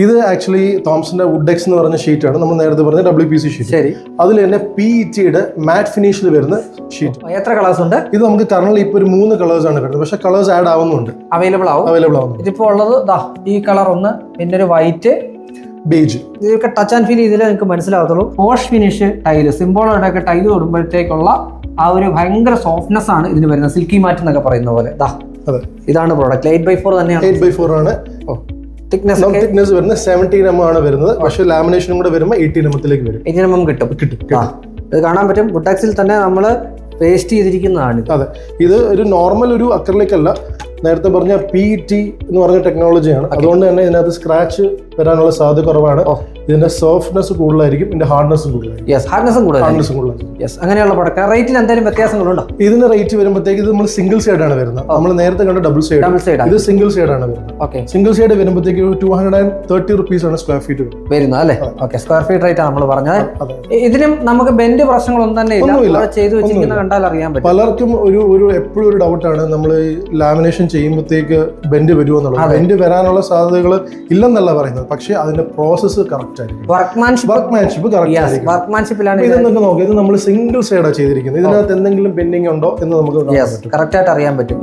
ഇത് ആക്ച്വലി തോംസന്റെ വുഡെക്സ് എന്ന് പറഞ്ഞ ഷീറ്റാണ്. നമ്മൾ നേരത്തെ പറഞ്ഞ WPC ഷീറ്റ്. ശരി. അതിൽ തന്നെ PETയുടെ മാറ്റ് ഫിനിഷിൽ വരുന്ന ഷീറ്റ്. എത്ര കളേഴ്സ് ഉണ്ട്? ഇത് നമുക്ക് കറന്റ് ഇപ്പോൾ ഒരു 3 കളേഴ്സ് ആണ് വരുന്നത്. പക്ഷേ കളേഴ്സ് ആഡ് ആവുന്നുണ്ട്, അവൈലബിൾ ആവും. ഇതിപ്പോ ഉള്ളത് ഈ കളർ ഒന്ന്, പിന്നെ ഒരു വൈറ്റ്, ബേജ്. ഇതൊക്കെ ടച്ച് ആൻഡ് ഫീൽ ചെയ്തില്ലേ നിങ്ങൾക്ക് മനസ്സിലാവത്തുള്ളൂ. വാഷ് ഫിനിഷ് ടൈല്, സിംബോളോടൊക്കെ ടൈല് തൊടുമ്പോഴത്തേക്കുള്ള ആ ഒരു ഭയങ്കര സോഫ്റ്റ്നെസ് ആണ് ഇതിന് വരുന്നത്. സിൽക്കി മാറ്റ് എന്നൊക്കെ പറയുന്ന പോലെ. ഇതാണ് പ്രോഡക്റ്റ്. 8x4 തന്നെയാണ്. 8x4 ആണ്. തിക്നെസ് വരുന്നത് 17 mm ആണ് വരുന്നത്. പക്ഷേ ലാമിനേഷനും കൂടെ വരുമ്പോൾ 18 mm വരും. 18 mm കിട്ടും. ഇത് കാണാൻ പറ്റും. വുഡെക്സിൽ തന്നെ നമ്മൾ പേസ്റ്റ് ചെയ്തിരിക്കുന്നതാണ്. അതെ, ഇത് ഒരു നോർമൽ ഒരു അക്രലിക് അല്ല, നേരത്തെ പറഞ്ഞ PET എന്ന് പറഞ്ഞ ടെക്നോളജിയാണ്. അതുകൊണ്ട് തന്നെ ഇതിനകത്ത് സ്ക്രാച്ച് വരാനുള്ള സാധ്യത കുറവാണ്. ഇതിന്റെ സോഫ്റ്റ്നെസ് കൂടുതലായിരിക്കും, ഇതിന്റെ ഹാർഡ്നെസ്സും കൂടുതലായിരിക്കും. അങ്ങനെയുള്ള പ്രൊഡക്റ്റ് റേറ്റിൽ എന്തെങ്കിലും വ്യത്യാസങ്ങളുണ്ടോ? ഇതിന്റെ റേറ്റ് വരുമ്പോഴത്തേക്ക് ഇത് നമ്മൾ സിംഗിൾ സൈഡ് ആണ് വരുന്നത്. നമ്മൾ നേരത്തെ കണ്ട ഡബിൾ സൈഡ്, ഇത് സിംഗിൾ സൈഡ് ആണ് വരുന്നത്. സിംഗിൾ സൈഡ് വരുമ്പോഴത്തേക്ക് 230 rupees ആണ് സ്ക്വയർ ഫീറ്റ് വരുന്നത് അല്ലേ? സ്ക്വയർ ഫീറ്റ് റേറ്റ് ആണ് നമ്മൾ പറഞ്ഞത്. ഇതിനും നമുക്ക് ബെൻഡ് പ്രശ്നങ്ങളൊന്നും തന്നെ ചെയ്തു വെച്ചിരിക്കുന്ന കണ്ടാൽ അറിയാൻ പറ്റും. പലർക്കും എപ്പോഴും ഒരു ഡൗട്ടാണ്, നമ്മൾ ലാമിനേഷൻ ചെയ്യുമ്പോഴത്തേക്ക് ബെൻഡ് വരുമോ എന്നുള്ളത്. ബെൻഡ് വരാനുള്ള സാധ്യതകൾ ഇല്ലെന്നല്ല പറയുന്നത്, പക്ഷേ അതിന്റെ പ്രോസസ്സ് കറക്റ്റ് ആയിരിക്കും. വർക്ക്മാൻഷിപ്പ് കറക്റ്റ് ആയിരിക്കും. ഇതെന്നൊക്കെ നോക്കാം. ഇത് നമ്മൾ സിംഗിൾ സൈഡാണ് ചെയ്തിരിക്കുന്നത്. ഇതിനകത്ത് എന്തെങ്കിലും പെൻഡിങ് ഉണ്ടോ എന്ന് നമുക്ക് കറക്റ്റ് ആയിട്ട് അറിയാൻ പറ്റും.